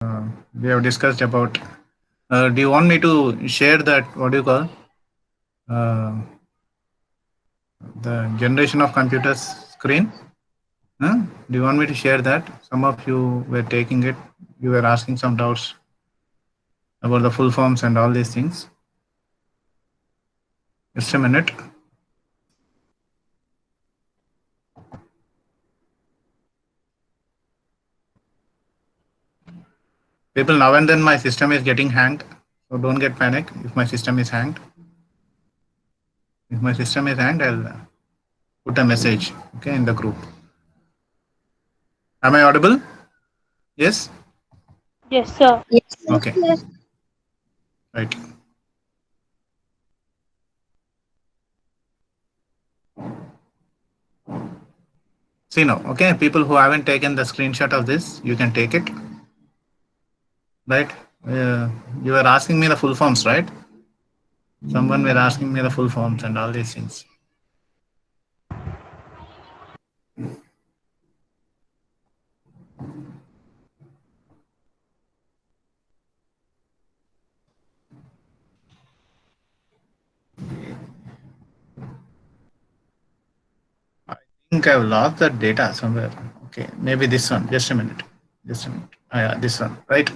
we have discussed about. Do you want me to share that? What do you call uh, the generation of computers screen? Huh? Do you want me to share that? Some of you were taking it. You were asking some doubts about the full forms and all these things. Just a minute. People, now and then my system is getting hanged, so don't get panic if my system is hanged. If my system is hanged, I'll put a message, okay, in the group. Am I audible? Yes? Yes, sir. Okay, right. See now, okay, people who haven't taken the screenshot of this, you can take it, right? You were asking me the full forms, right? Someone were asking me the full forms and all these things. I think I've lost that data somewhere. Okay, maybe this one. Just a minute. Just a minute. Yeah, this one, right?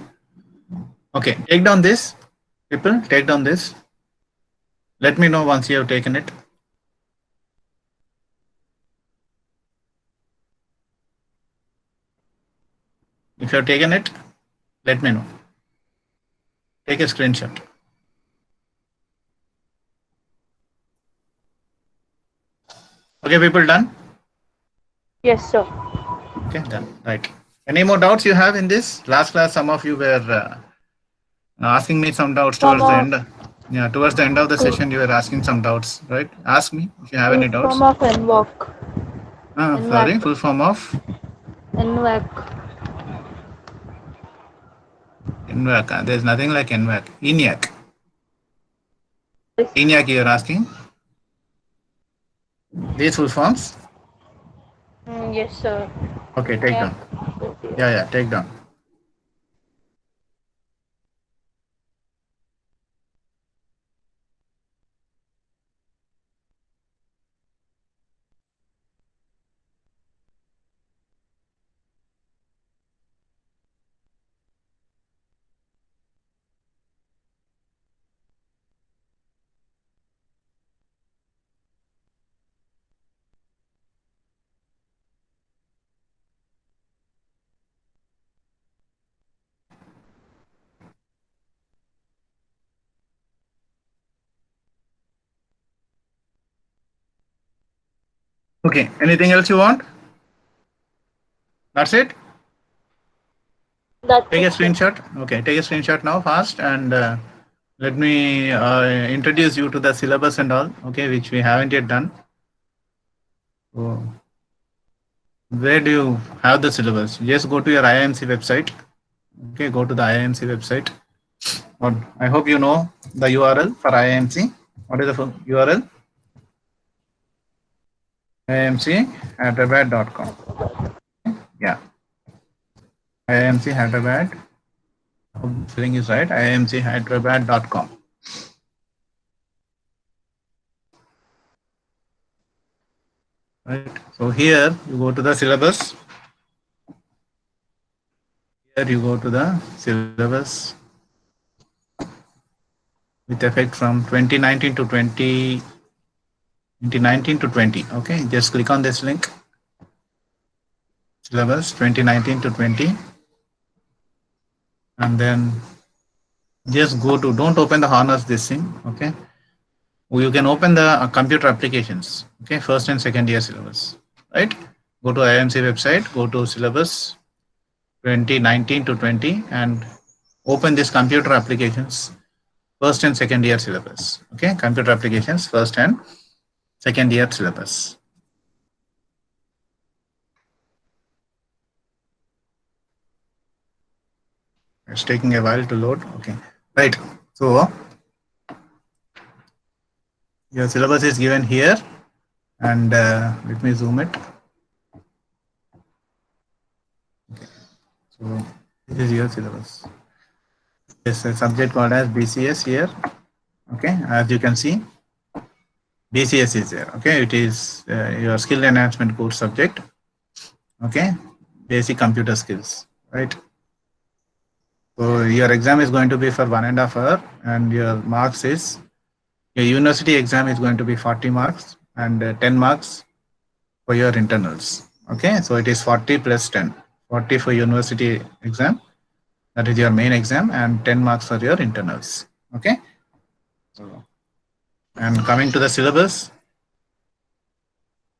Okay, take down this. People, take down this. Let me know once you have taken it. If you have taken it, let me know. Take a screenshot. Okay, people, done? Yes, sir. Okay, done. Right. Any more doubts you have in this? Last class, some of you were asking me some doubts Form towards the of end. Yeah, towards the end of the session, you were asking some doubts, right? Ask me if you have full any doubts. form of NVOC. Sorry, NVAC. full form of NVAC. NVAC. There's nothing like NVAC. ENIAC. Yes. ENIAC, you're asking. These full forms. Yes, sir. Okay, take NVAC. down. Yeah, yeah, take down. Okay, anything else you want? That's it. That's Take a it, sir. screenshot. Okay, take a screenshot now fast and let me introduce you to the syllabus and all, okay, which we haven't yet done. So, where do you have the syllabus? Just go to your IIMC website. Okay, go to the IIMC website. Or I hope you know the URL for IIMC. What is the URL? IIMChyderabad.com. Yeah, IIMC Hyderabad. Hope spelling is right. IIMChyderabad.com. Right. So here you go to the syllabus. Here you go to the syllabus with effect from 2019 to 2019 to 20. Okay, just click on this link. Syllabus 2019 to 20, and then just go to. Don't open the honors this thing. Okay, you can open the computer applications. Okay, first and second year syllabus. Right. Go to IIMC website. Go to syllabus 2019 to 20 and open this computer applications first and second year syllabus. Okay, computer applications first and second year syllabus. It's taking a while to load. Okay, right. So your syllabus is given here, and let me zoom it. So This is your syllabus. There's a subject called as BCS here. Okay, as you can see, BCS is there. Okay, it is your skill enhancement course subject. Okay, basic computer skills, right? So your exam is going to be for 1.5 hours, and your marks is your university exam is going to be 40 marks and 10 marks for your internals. Okay, so it is 40 plus 10, 40 for university exam, that is your main exam, and 10 marks for your internals. Okay, so, and coming to the syllabus,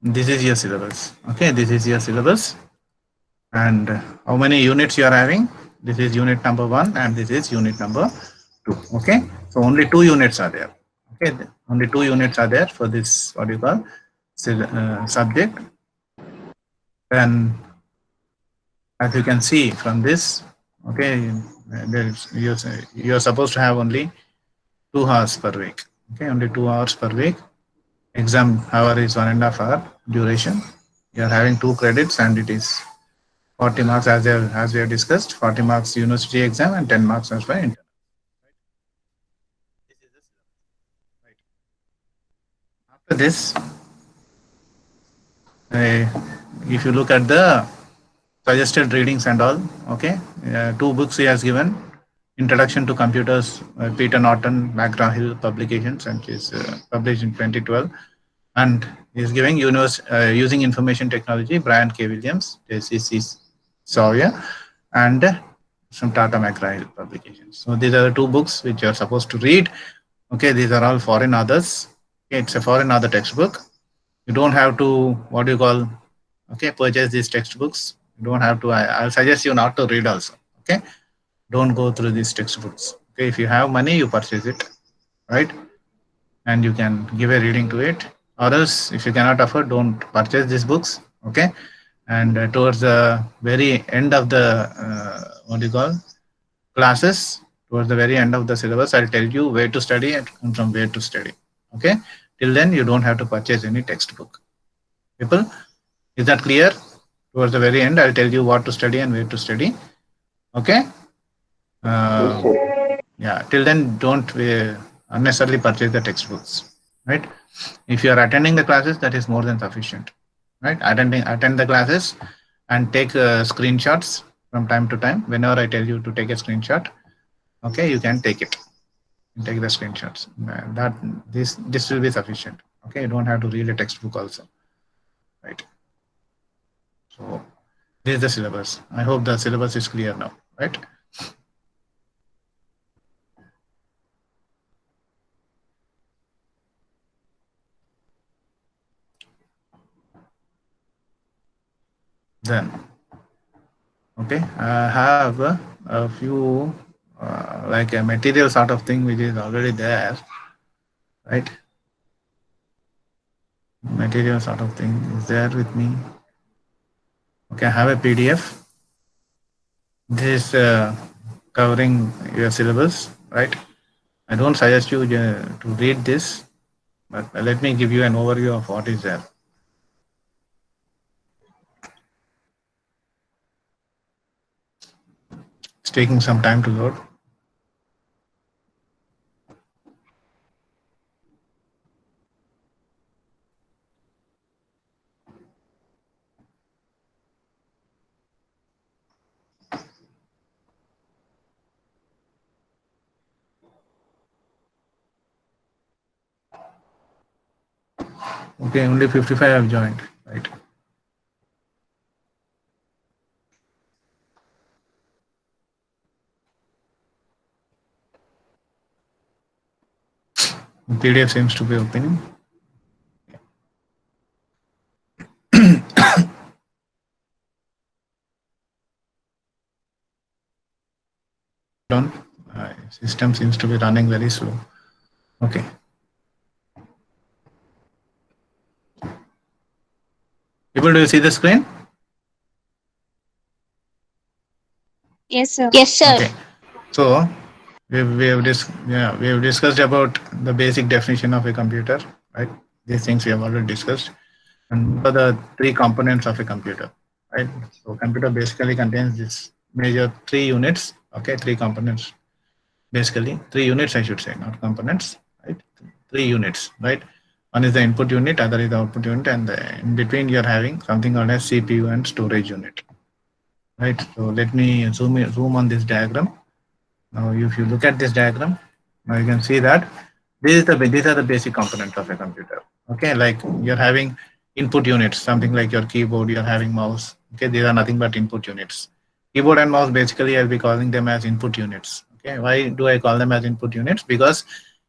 this is your syllabus. Okay, this is your syllabus, and how many units you are having? This is unit number 1 and this is unit number 2. Okay, so only 2 units are there. Okay, only 2 units are there for this, what you call, subject. And as you can see from this, okay, you're supposed to have only 2 hours per week. Okay, only 2 hours per week. Exam hour is 1.5 hour duration. You are having 2 credits and it is 40 marks as we have discussed, 40 marks university exam and 10 marks as well internal. Right. After this, if you look at the suggested readings and all, okay, 2 books he has given: Introduction to Computers, Peter Norton, McGraw-Hill publications, and is published in 2012. And he is giving Using Information Technology, Brian K. Williams, JCC Sawyer, and some Tata McGraw-Hill publications. So these are the 2 books which you are supposed to read. Okay, these are all foreign authors. Okay, it's a foreign author textbook. You don't have to, what do you call, okay, purchase these textbooks. You don't have to. I'll suggest you not to read also. Okay, don't go through these textbooks. Okay, if you have money, you purchase it, right? And you can give a reading to it. Or else, if you cannot afford, don't purchase these books. Okay, and towards the very end of the what do you call, classes, towards the very end of the syllabus, I'll tell you where to study and from where to study. Okay, till then you don't have to purchase any textbook. People, is that clear? Towards the very end, I'll tell you what to study and where to study. Okay. Yeah. Till then, don't unnecessarily purchase the textbooks. Right. If you are attending the classes, that is more than sufficient. Right. Attend the classes and take screenshots from time to time. Whenever I tell you to take a screenshot, okay, you can take it. Take the screenshots. That this will be sufficient. Okay. You don't have to read a textbook also. Right. So this is the syllabus. I hope the syllabus is clear now, right? Then, okay, I have a few like a material sort of thing which is already there, right? Material sort of thing is there with me. Okay, I have a PDF. This is covering your syllabus, right? I don't suggest you to read this, but let me give you an overview of what is there. It's taking some time to load. Okay, only 55 have joined, right? PDF seems to be opening. On system seems to be running very slow. Okay. People, do you see the screen? Yes, sir. Yes, sir. Okay. So we have discussed about the basic definition of a computer, right? These things we have already discussed. And what are the 3 components of a computer, right? So computer basically contains this major 3 units, okay, 3 components, basically 3 units I should say, not components, right? 3 units, right? One is the input unit, other is the output unit, and in between you're having something called as CPU and storage unit, right? So let me zoom on this diagram. Now, if you look at this diagram, now you can see that these are the basic components of a computer. Okay, like you're having input units, something like your keyboard, you're having mouse. Okay, these are nothing but input units. Keyboard and mouse, basically, I'll be calling them as input units. Okay, why do I call them as input units? Because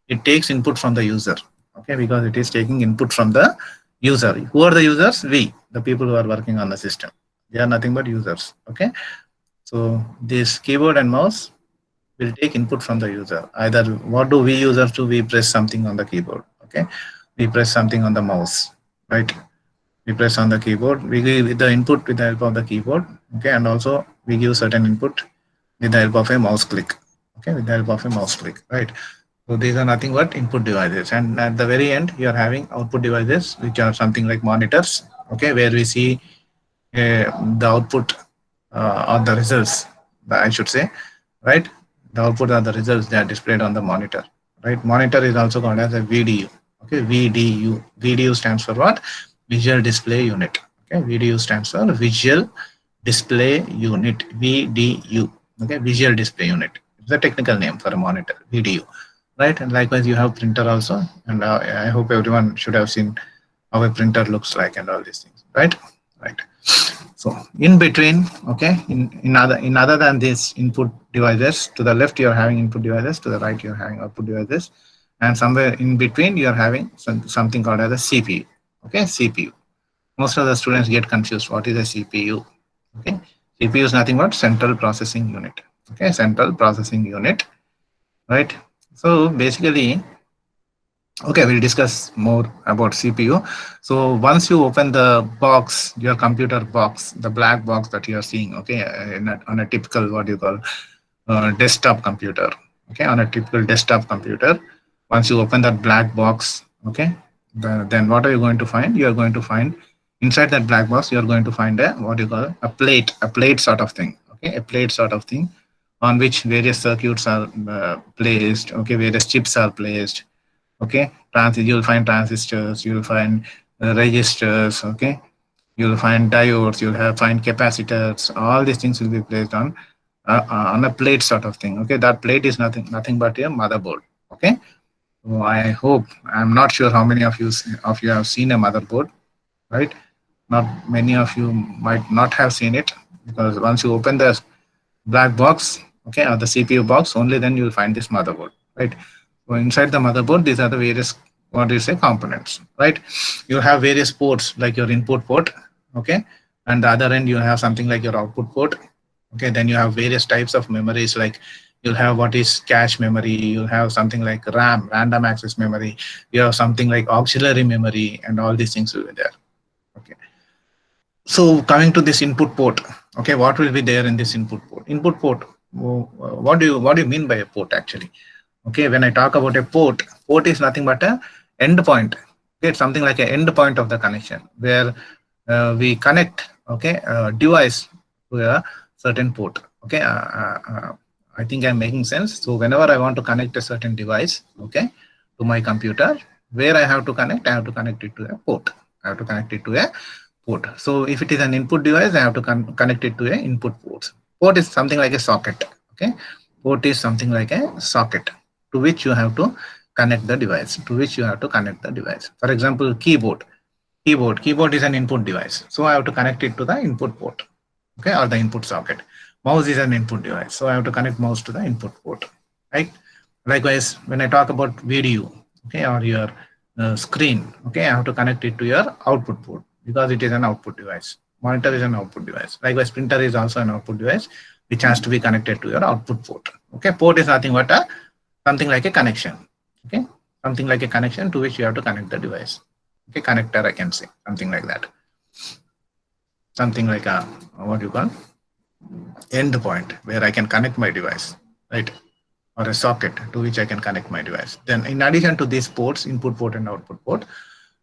it takes input from the user. Okay, because it is taking input from the user. Who are the users? We, the people who are working on the system. They are nothing but users. Okay, so this keyboard and mouse will take input from the user. Either what do we users do? We press something on the keyboard. Okay, we press something on the mouse, right? We press on the keyboard. We give the input with the help of the keyboard. Okay, and also we give certain input with the help of a mouse click. Okay, with the help of a mouse click, right? So these are nothing but input devices, and at the very end you are having output devices, which are something like monitors. Okay, where we see the output or the results, I should say, right? The output are the results that are displayed on the monitor, right? Monitor is also called as a VDU. Okay, VDU. VDU stands for what? Visual Display Unit. Okay, VDU stands for Visual Display Unit. VDU. Okay, Visual Display Unit. It's a technical name for a monitor. VDU, right? And likewise, you have printer also, and I hope everyone should have seen how a printer looks like and all these things, right? Right. So in between, okay, in other than these input devices, to the left you're having input devices, to the right you're having output devices, and somewhere in between you're having something called as a CPU. Okay, CPU. Most of the students get confused. What is a CPU? Okay, CPU is nothing but central processing unit. Okay, central processing unit, right? So basically, okay, we'll discuss more about CPU. So once you open the box, your computer box, the black box that you are seeing, okay, on a typical, what you call, desktop computer, okay, on a typical desktop computer, once you open that black box, okay, then what are you going to find? You are going to find inside that black box, you are going to find a, what you call, a plate sort of thing, okay, a plate sort of thing on which various circuits are placed, okay, various chips are placed. Okay, you'll find transistors, you'll find registers, okay, you'll find diodes, find capacitors. All these things will be placed on a plate sort of thing. Okay, that plate is nothing but a motherboard. Okay, so I hope, I'm not sure how many of you have seen a motherboard, right? Not many of you might not have seen it, because once you open the black box, okay, or the CPU box, only then you'll find this motherboard, right? So inside the motherboard, these are the various, what do you say, components, right? You have various ports like your input port, okay, and the other end you have something like your output port, okay. Then you have various types of memories, like you'll have what is cache memory, you'll have something like RAM, random access memory, you have something like auxiliary memory, and all these things will be there. Okay. So coming to this input port, okay, what will be there in this input port? Input port, what do you mean by a port actually? Okay, when I talk about a port is nothing but a endpoint. Okay, it's something like an endpoint of the connection where we connect, okay, a device to a certain port. Okay, I think I'm making sense. So whenever I want to connect a certain device, okay, to my computer, where I have to connect it to a port. I have to connect it to a port. So if it is an input device, I have to connect it to a input port. Port is something like a socket. Okay, port is something like a socket to which you have to connect the device. For example, keyboard is an input device, so I have to connect it to the input port, okay, or the input socket. Mouse is an input device, so I have to connect mouse to the input port, right? Likewise, when I talk about video, okay, or your screen, okay, I have to connect it to your output port because it is an output device. Monitor is an output device. Likewise, printer is also an output device which has to be connected to your output port. Okay, port is nothing but something like a connection. Okay, something like a connection to which you have to connect the device. Okay, connector, I can say something like that. Something like a, what you call, endpoint where I can connect my device, right? Or a socket to which I can connect my device. Then in addition to these ports, input port and output port,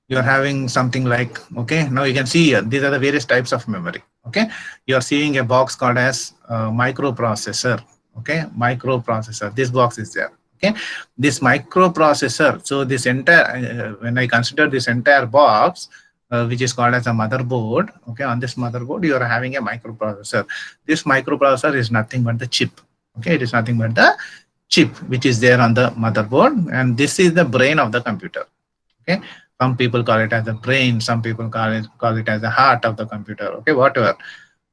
you're having something like, okay, now you can see here, these are the various types of memory. Okay, you're seeing a box called as microprocessor. Okay, microprocessor, this box is there. Okay, this microprocessor, so this entire when I consider this entire box, which is called as a motherboard. Okay, on this motherboard you are having a microprocessor. This microprocessor is nothing but the chip. Okay, it is nothing but the chip which is there on the motherboard, and this is the brain of the computer. Okay, some people call it as a brain, some people call it as the heart of the computer. Okay, whatever.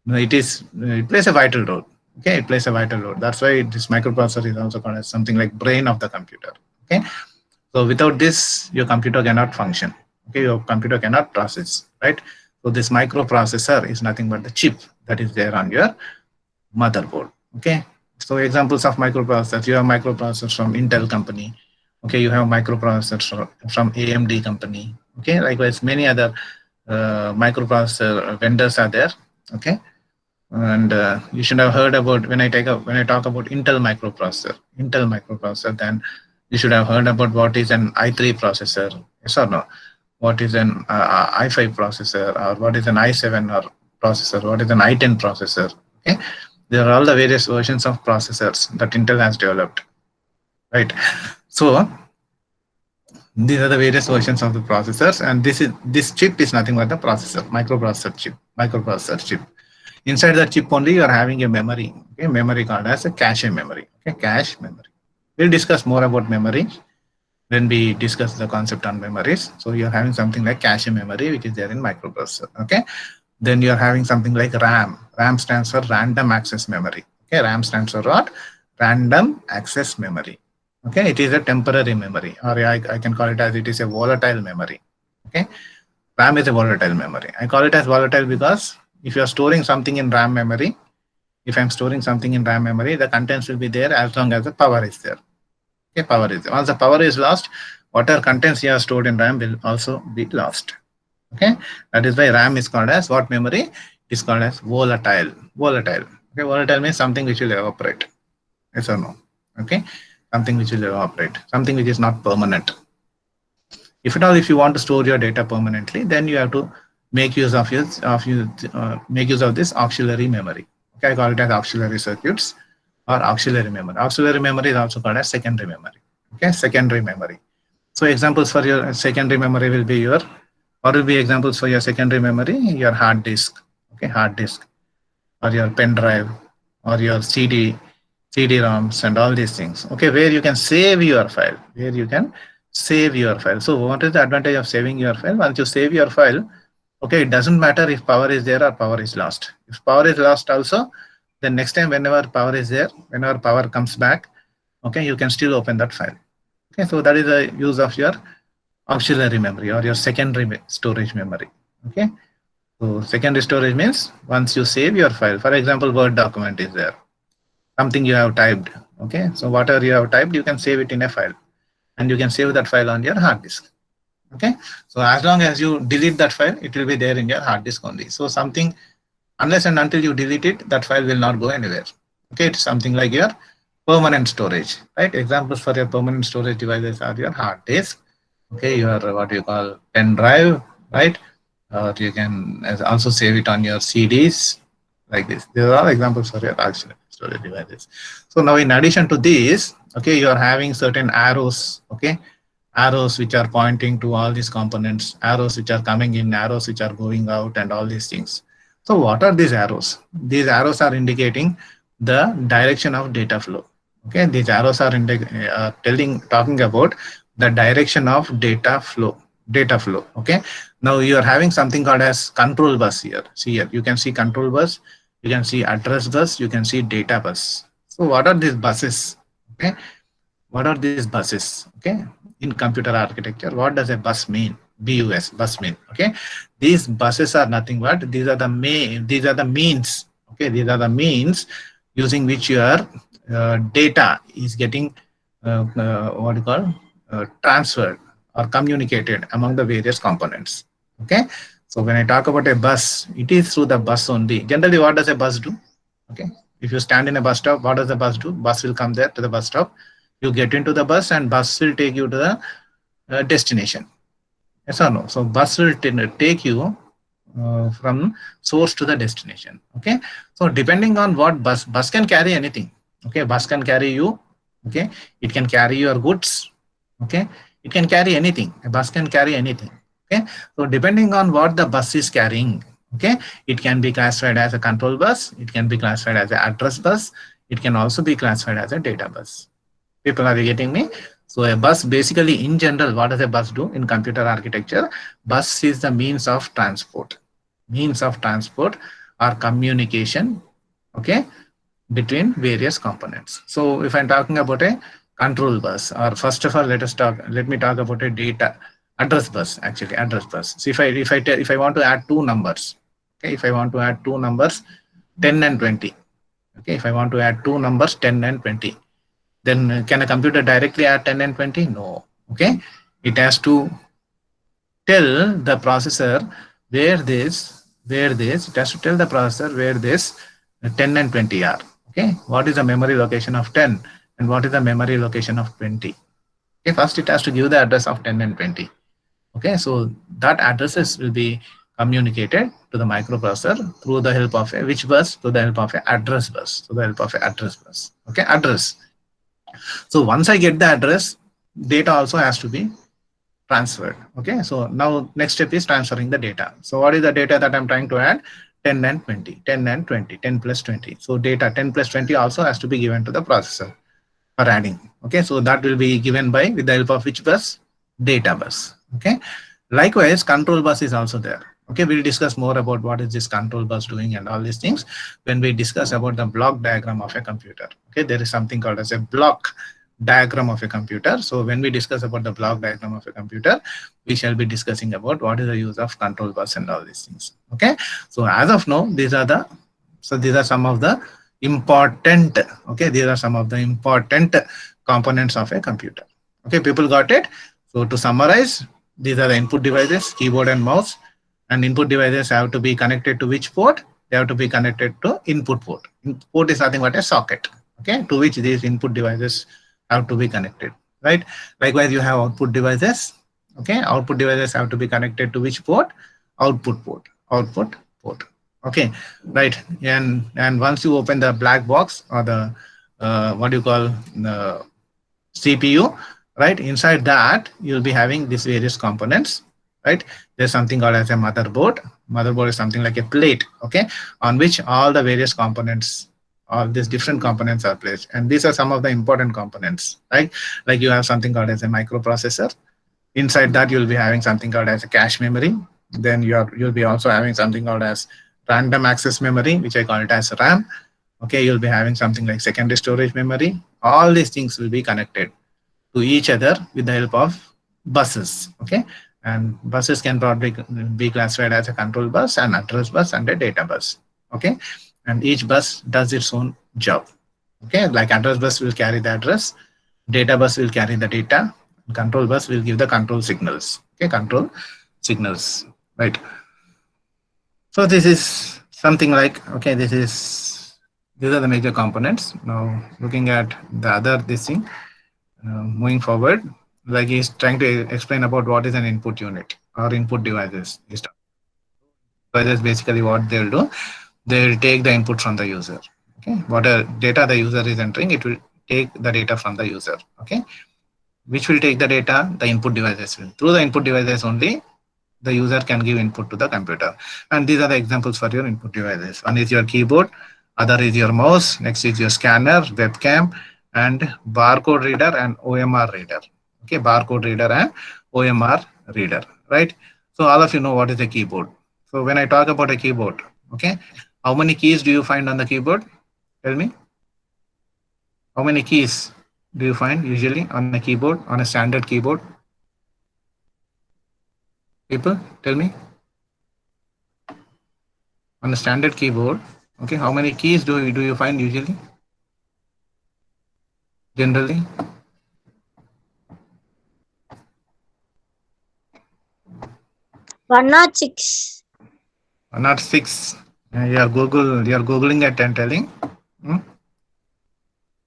It plays a vital role. Okay, it plays a vital role. That's why this microprocessor is also called as something like brain of the computer. Okay, so without this, your computer cannot function. Okay, your computer cannot process, right? So this microprocessor is nothing but the chip that is there on your motherboard. Okay, so examples of microprocessors, you have microprocessors from Intel company. Okay, you have microprocessors from AMD company. Okay, likewise many other microprocessor vendors are there. Okay, and you should have heard about when I talk about Intel microprocessor, then you should have heard about what is an i3 processor, yes or no? What is an i5 processor, or what is an i7 or processor, what is an i10 processor. Okay, there are all the various versions of processors that Intel has developed, right? So these are the various versions of the processors, and this chip is nothing but the microprocessor chip. Inside the chip only you are having a memory, okay, memory called as a cache memory. Okay, cache memory. We'll discuss more about memory when we discuss the concept on memories. So you're having something like cache memory, which is there in microprocessor. Okay, then you're having something like RAM. RAM stands for random access memory. Okay, RAM stands for what? Random access memory. Okay, it is a temporary memory, or I can call it as it is a volatile memory. Okay, RAM is a volatile memory. I call it as volatile because if you are storing something in RAM memory, if I'm storing something in RAM memory, the contents will be there as long as the power is there. Okay, power is there. Once the power is lost, whatever contents you have stored in RAM will also be lost. Okay, that is why RAM is called as what memory? It is called as volatile. Volatile. Okay, volatile means something which will evaporate. Yes or no? Okay, something which will evaporate, something which is not permanent. If at all, if you want to store your data permanently, then you have to make use of this auxiliary memory. Okay, I call it as auxiliary circuits or auxiliary memory. Auxiliary memory is also called as secondary memory. Okay, secondary memory. So examples for your secondary memory will be what will be examples for your secondary memory? Your hard disk. Okay, hard disk, or your pen drive, or your CD-ROMs, and all these things. Okay, where you can save your file. So what is the advantage of saving your file? Once you save your file, okay, it doesn't matter if power is there or power is lost. If power is lost also, then next time whenever power is there, whenever power comes back, okay, you can still open that file. Okay, so that is the use of your auxiliary memory or your secondary storage memory. Okay, so secondary storage means once you save your file, for example, Word document is there, something you have typed. Okay, so whatever you have typed, you can save it in a file, and you can save that file on your hard disk. Okay, so as long as you delete that file, it will be there in your hard disk only. So something, unless and until you delete it, that file will not go anywhere. Okay, it's something like your permanent storage, right? Examples for your permanent storage devices are your hard disk. Okay, your what you call pen drive, right? Or you can also save it on your CDs, like this. These are all examples for your auxiliary storage devices. So now, in addition to this, okay, you are having certain arrows. Okay, arrows which are pointing to all these components, arrows which are coming in, arrows which are going out, and all these things. So what are these arrows? These arrows are indicating the direction of data flow. Okay, these arrows are talking about the direction of data flow. Okay, now you are having something called as control bus here. See here, you can see control bus, you can see address bus, you can see data bus. So what are these buses? Okay, what are these buses? Okay, in computer architecture, what does a bus mean? Bus mean. Okay, these buses are nothing but these are the means. Okay, these are the means using which your data is getting what you call transferred or communicated among the various components. Okay, so when I talk about a bus, it is through the bus only. Generally, what does a bus do? Okay, if you stand in a bus stop, what does the bus do? Bus will come there to the bus stop. You get into the bus, and bus will take you to the destination. Yes or no? So bus will take you from source to the destination. Okay. So depending on what bus can carry anything. Okay. Bus can carry you. Okay. It can carry your goods. Okay. It can carry anything. A bus can carry anything. Okay. So depending on what the bus is carrying, okay, it can be classified as a control bus. It can be classified as an address bus. It can also be classified as a data bus. People, are you getting me? So a bus, basically in general, what does a bus do in computer architecture? Bus is the means of transport or communication, okay, between various components. So if I'm talking about a control bus, or first of all, let me talk about a data address bus, actually address bus. So if I want to add two numbers, okay, if I want to add two numbers 10 and 20, okay, if I want to add two numbers 10 and 20, then can a computer directly add 10 and 20? No. Okay. It has to tell the processor it has to tell the processor where this 10 and 20 are. Okay. What is the memory location of 10 and what is the memory location of 20? Okay. First, it has to give the address of 10 and 20. Okay. So that addresses will be communicated to the microprocessor through the help of a which bus? To the help of a address bus. To the help of a address bus. Okay. Address. So once I get the address, data also has to be transferred. Okay. So now next step is transferring the data. So what is the data that I'm trying to add? 10 and 20, 10 and 20, 10 plus 20. So data 10 plus 20 also has to be given to the processor for adding. Okay. So that will be given by with the help of which bus? Data bus. Okay. Likewise, control bus is also there. Okay, we'll discuss more about what is this control bus doing and all these things when we discuss about the block diagram of a computer. Okay, there is something called as a block diagram of a computer. So when we discuss about the block diagram of a computer, we shall be discussing about what is the use of control bus and all these things. Okay, so as of now, these are some of the important, okay, these are some of the important components of a computer. Okay, people got it? So to summarize, these are the input devices, keyboard and mouse, and input devices have to be connected to which port? They have to be connected to input port. Port is nothing but a socket, okay, to which these input devices have to be connected, right? Likewise, you have output devices, okay, output devices have to be connected to which port? Output port, okay, right? And once you open the black box or the what do you call the CPU, right? Inside that, you'll be having these various components, right? There's something called as a motherboard. Motherboard is something like a plate, okay, on which all the various components, all these different components are placed. And these are some of the important components, right? Like you have something called as a microprocessor. Inside that, you'll be having something called as a cache memory. Then you'll be also having something called as random access memory, which I call it as RAM. Okay, you'll be having something like secondary storage memory. All these things will be connected to each other with the help of buses. Okay, and buses can probably be classified as a control bus, an address bus, and a data bus. Okay, and each bus does its own job. Okay, like address bus will carry the address, data bus will carry the data, control bus will give the control signals. Okay, control signals, right? So this is something like, okay, these are the major components. Now looking at the other this thing, moving forward, like he's trying to explain about what is an input unit or input devices. Devices, basically what they'll do, they will take the input from the user. Okay, whatever data the user is entering, it will take the data from the user. Okay, which will take the data? The input devices will. Through the input devices only, the user can give input to the computer. And these are the examples for your input devices. One is your keyboard, other is your mouse, next is your scanner, webcam, and barcode reader and OMR reader. Okay, barcode reader and OMR reader, right? So all of you know what is a keyboard. So when I talk about a keyboard, okay, how many keys do you find on the keyboard? Tell me. How many keys do you find usually on a keyboard, on a standard keyboard? People, tell me. On a standard keyboard, okay, how many keys do you find usually? Generally? One not 6. Not 6. You are googling it and telling.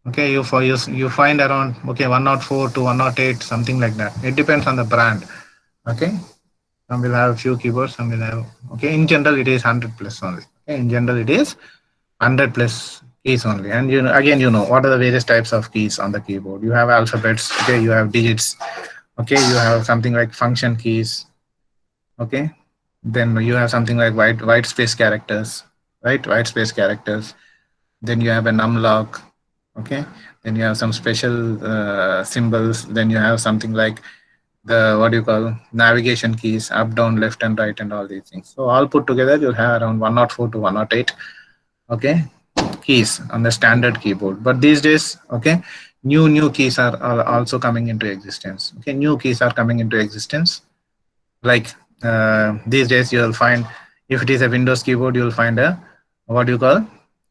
Okay, you find around, okay, 104 to 108, something like that. It depends on the brand. Okay, Some will have few keyboards, some will have, okay, in general it is 100 plus only. Okay? In general it is 100 plus keys only. And you know, again, you know what are the various types of keys on the keyboard. You have alphabets, okay, you have digits, okay, you have something like function keys, okay, then you have something like white space characters, right, white space characters. Then you have a numlock, okay, then you have some special symbols. Then you have something like the, what do you call, navigation keys, up, down, left and right, and all these things. So all put together you'll have around 104 to 108, okay, keys on the standard keyboard. But these days, okay, new keys are also coming into existence. Okay, new keys are coming into existence. Like these days you'll find, if it is a Windows keyboard, you'll find a, what do you call,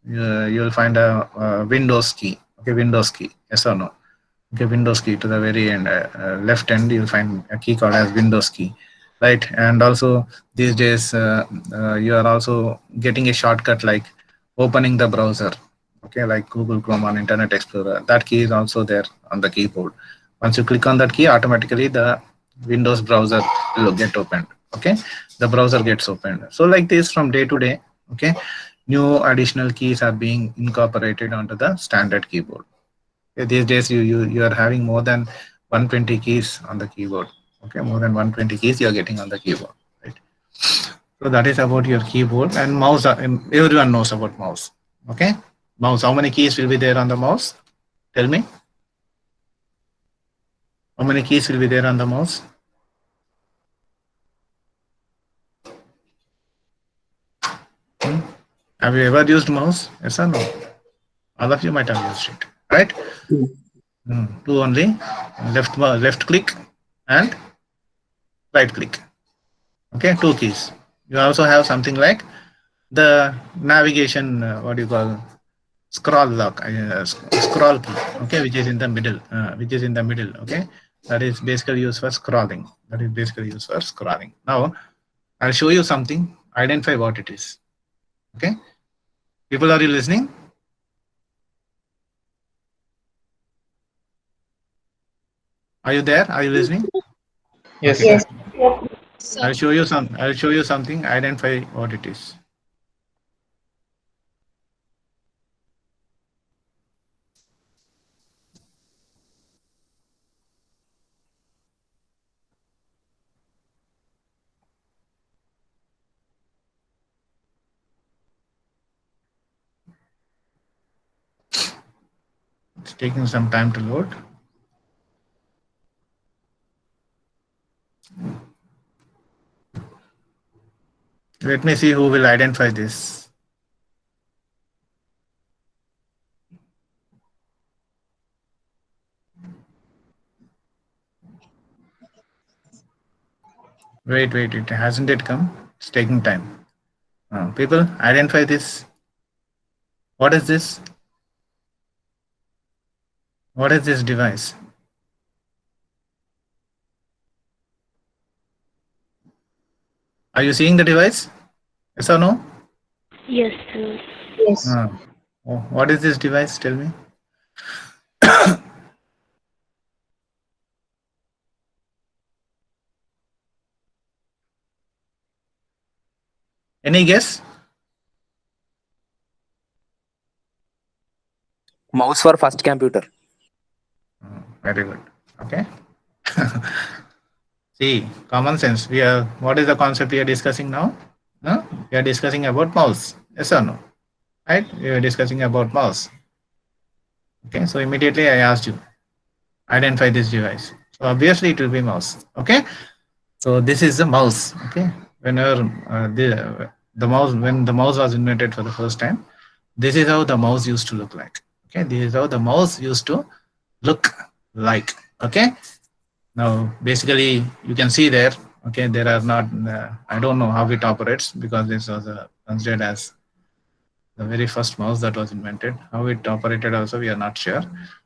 you'll find a Windows key. Okay, Windows key, yes or no? Okay, Windows key to the very end, left end, you'll find a key called as Windows key, right? And also these days you are also getting a shortcut like opening the browser, okay, like Google Chrome on Internet Explorer. That key is also there on the keyboard. Once you click on that key, automatically the Windows browser will get opened. Okay, the browser gets opened. So like this, from day to day, okay, new additional keys are being incorporated onto the standard keyboard. Okay, these days you are having more than 120 keys on the keyboard. Okay, more than 120 keys you are getting on the keyboard, right? So that is about your keyboard. And mouse, everyone knows about mouse. Okay, mouse, how many keys will be there on the mouse? Tell me. How many keys will be there on the mouse? Have you ever used mouse? Yes or no? All of you might have used it, right? Two only. Left click and right click. Okay, two keys. You also have something like the navigation, what do you call, scroll lock, scroll key, okay, which is in the middle, okay, that is basically used for scrolling. Now I'll show you something. Identify what it is. Okay, people, are you listening? Are you there? Are you listening? Yes, Okay. Yes. I'll show you something. Identify what it is. It's taking some time to load. Let me see who will identify this. Wait, it hasn't yet come. It's taking time. People, identify this. What is this? What is this device? Are you seeing the device? Yes or no? Yes, sir. Yes. What is this device? Tell me. Any guess? mouse for first computer. Very good. Okay. See, common sense. What is the concept we are discussing now? We are discussing about mouse. Yes or no? Right? We are discussing about mouse. Okay. So immediately I asked you, identify this device. So obviously it will be mouse. Okay. So this is the mouse. Okay. Whenever the mouse, when the mouse was invented for the first time, this is how the mouse used to look like. Okay. This is how the mouse used to look like. Okay. Now basically you can see there, okay, there are not, I don't know how it operates, because this was considered as the very first mouse that was invented. How it operated also we are not sure.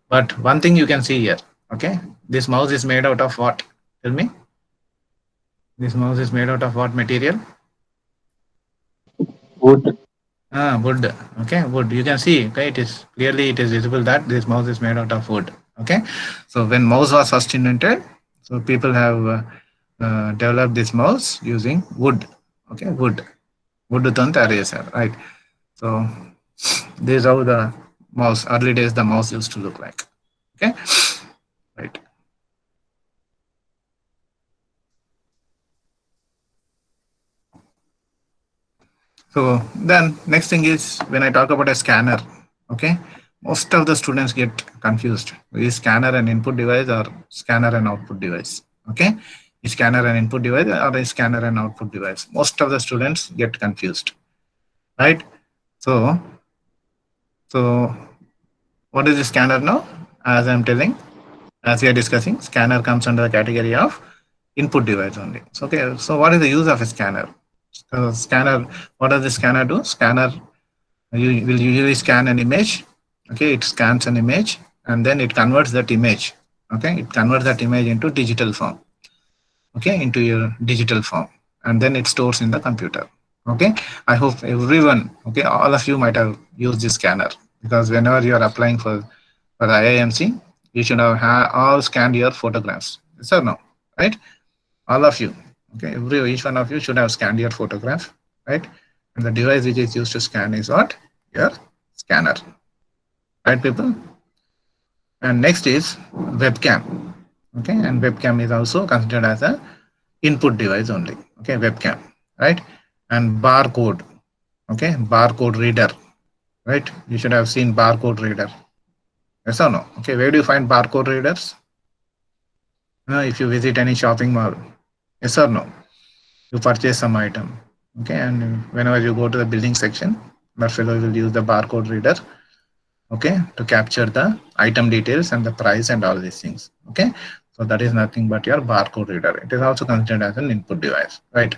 But one thing you can see here, okay, this mouse is made out of what? Tell me. This mouse is made out of what material? Wood. Wood. Okay, wood. You can see, okay, it is visible that this mouse is made out of wood. Okay, so when mouse was first invented, so people have developed this mouse using wood. Okay, wood తో తయారు చేశారు, right? So this is how the mouse, early days the mouse used to look like. Okay, right. So then next thing is when I talk about a scanner, okay, most of the students get confused. Is scanner an input device or scanner an output device? Okay, is scanner an input device or is scanner an output device? Most of the students get confused, right? So what is the scanner now? As I'm telling, as we are discussing, scanner comes under the category of input device only. So, okay, so what is the use of a scanner? Scanner, what does the scanner do? Scanner you will usually scan an image. Okay, it scans an image and then it converts that image. Okay, it converts that image into digital form. Okay, into your digital form, and then it stores in the computer. Okay, I hope everyone, okay, all of you might have used this scanner, because whenever you are applying for the IIMC, you should have all scanned your photographs. Yes or no? Right? All of you. Okay, each one of you should have scanned your photograph, right? And the device which is used to scan is what? Your scanner. Right, people? And next is webcam. Okay, and webcam is also considered as a input device only. Okay, webcam, right? And barcode. Okay, barcode reader, right? You should have seen barcode reader. Yes or no? Okay, where do you find barcode readers? If you visit any shopping mall, yes or no? You purchase some item, okay, and whenever you go to the building section, that fellow will use the barcode reader, okay, to capture the item details and the price and all these things. Okay, so that is nothing but your barcode reader. It is also considered as an input device, right?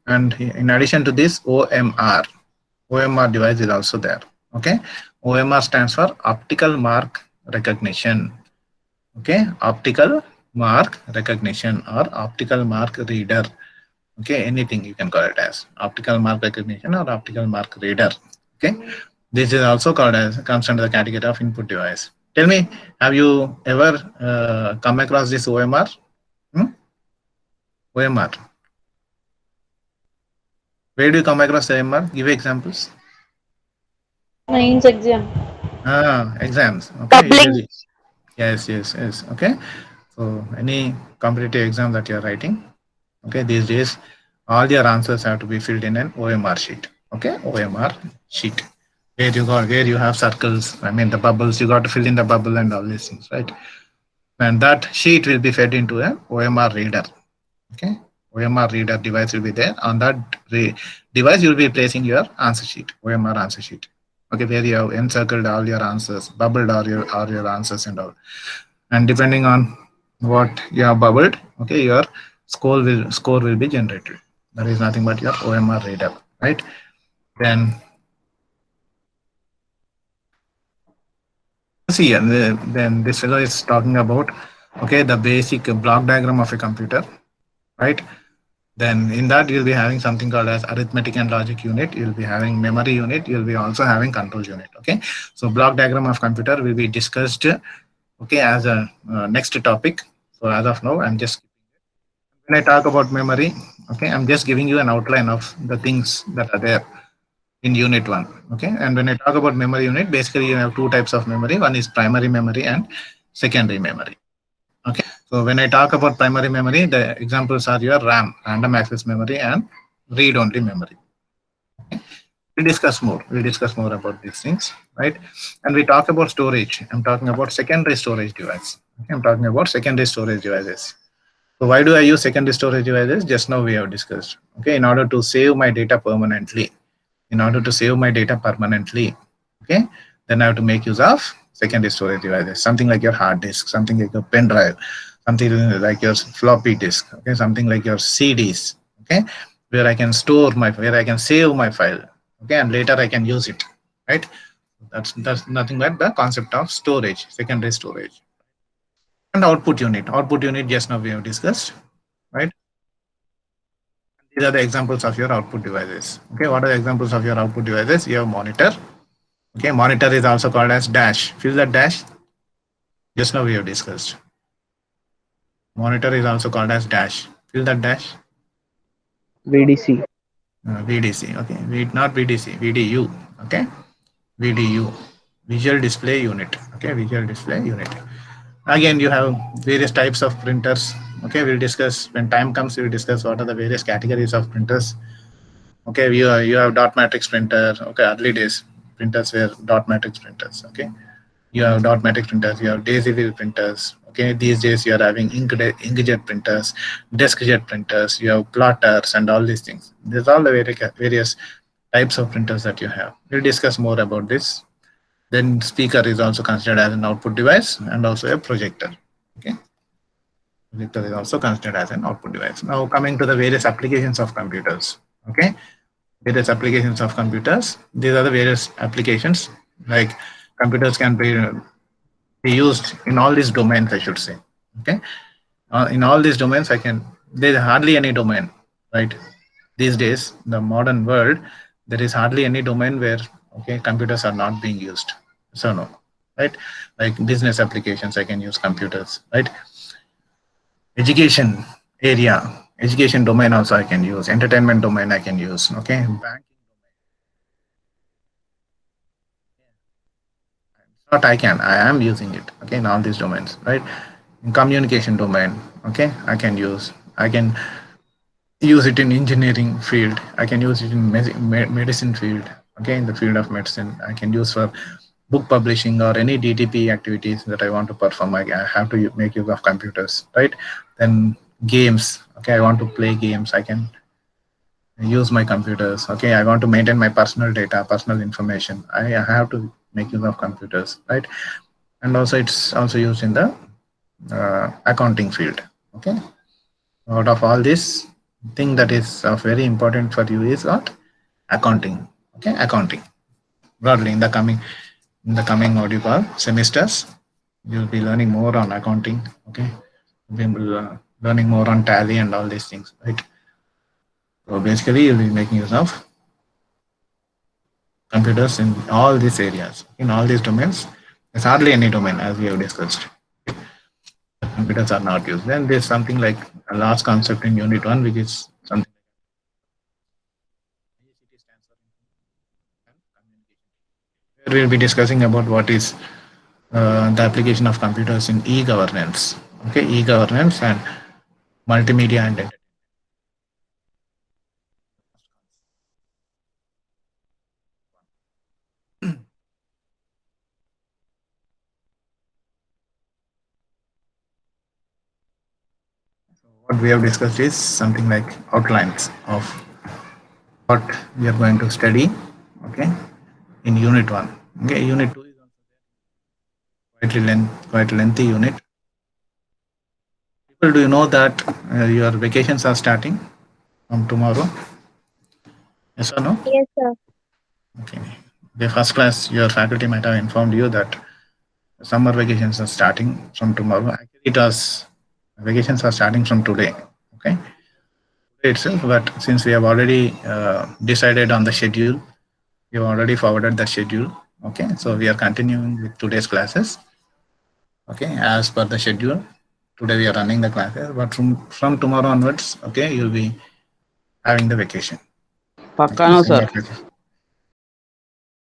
And in addition to this, OMR device is also there. Okay, OMR stands for optical mark recognition. Okay, optical mark recognition or optical mark reader. Okay, anything you can call it as optical mark recognition or optical mark reader. Okay, this is also called as, comes under the category of input device. Tell me, have you ever come across this OMR? OMR. Where do you come across OMR? Give examples. Mains exam. Exams. Okay. Public. Yes. Okay. So any competitive exam that you're writing, okay, these days all your answers have to be filled in an OMR sheet. Okay, OMR sheet, where you have circles, I mean the bubbles, you got to fill in the bubble and all these things, right? And that sheet will be fed into an OMR reader. Okay, OMR reader device will be there. On that device you will be placing your answer sheet, OMR answer sheet. Okay, where you have encircled all your answers, bubbled all your answers and all. And depending on what you have bubbled, okay, your score will be generated. That is nothing but your OMR reader, right? Then see, and then this fellow is talking about, okay, the basic block diagram of a computer, right? Then in that you'll be having something called as arithmetic and logic unit. You'll be having memory unit. You'll be also having control unit. Okay, so block diagram of computer will be discussed, okay, as a next topic. So as of now, I'm just, when I talk about memory, okay, I'm just giving you an outline of the things that are there in unit 1. Okay, and when I talk about memory unit, basically you have two types of memory. One is primary memory and secondary memory. Okay, so when I talk about primary memory, the examples are your RAM, random access memory, and read-only memory. Okay. We'll discuss more about these things, right? And we talk about storage. I'm talking about secondary storage device. Okay, I'm talking about secondary storage devices. So why do I use secondary storage devices? Just now we have discussed. Okay, in order to save my data permanently, okay, then I have to make use of secondary storage devices. Something like your hard disk, something like your pen drive, something like your floppy disk, okay, something like your CDs, okay, where I can store where I can save my file, okay, and later I can use it, right? That's nothing but the concept of storage, secondary storage. And output unit just now we have discussed, right? These are the examples of your output devices. Okay, what are the examples of your output devices? You have monitor. Okay, monitor is also called as dash. Fill that dash. Just now we have discussed. Monitor is also called as dash. Fill that dash. VDC. VDC. Okay. Not VDC. VDU. Okay. VDU. Visual Display Unit. Okay. Visual Display Unit. Again, you have various types of printers. Okay. We'll discuss when time comes. We'll discuss what are the various categories of printers. Okay. You have dot matrix printer. Okay. Early days printers were dot matrix printers. Okay. You have dot matrix printers, you have daisy wheel printers. Okay, these days you are having inkjet printers, deskjet printers, you have plotters, and all these things. These are all the various types of printers that you have. We'll discuss more about this. Then speaker is also considered as an output device and also a projector. Okay, projector is also considered as an output device. Now coming to the various applications of computers. Okay, various applications of computers. These are the various applications like computers can be used in all these domains, I should say. Okay, in all these domains, there's hardly any domain, right? These days, the modern world, there is hardly any domain where computers are not being used. So no, right? Like business applications, I can use computers, right? Education area, education domain also I can use. Entertainment domain I can use. Okay, banking. Not I can, I am using it. Okay, in all these domains, right? In communication domain, okay, I can use it in engineering field. I can use it in medicine field. Okay, in the field of medicine, I can use for book publishing or any DTP activities that I want to perform. I have to make use of computers, right? Then games. Okay, I want to play games. I can use my computers. Okay, I want to maintain my personal data, personal information. I have to make use of computers, right? And also it's also used in the accounting field. Okay, out of all this, thing that is very important for you is what? Accounting. Okay, accounting. Broadly in the coming what you call semesters, you'll be learning more on accounting. Okay, you'll be learning more on tally and all these things, right? So basically, you'll be making use of computers in all these areas, in all these domains. There's hardly any domain, as we have discussed. Computers are not used. Then there's something like a last concept in Unit 1, which is something. We'll be discussing about what is the application of computers in e-governance. Okay, e-governance and multimedia and entertainment. What we have discussed is something like outlines of what we are going to study. Okay, in Unit 1. Okay, Unit 2 is quite lengthy unit. People, do you know that your vacations are starting from tomorrow? Yes or no? Yes, sir. Okay. The first class, your faculty might have informed you that summer vacations are starting from tomorrow. Actually, vacations are starting from today. Okay, today itself. But since we have already decided on the schedule, we have already forwarded the schedule. Okay, so we are continuing with today's classes. Okay, as per the schedule. Today we are running the classes, but from tomorrow onwards, okay, you'll be having the vacation. Pakkano, sir.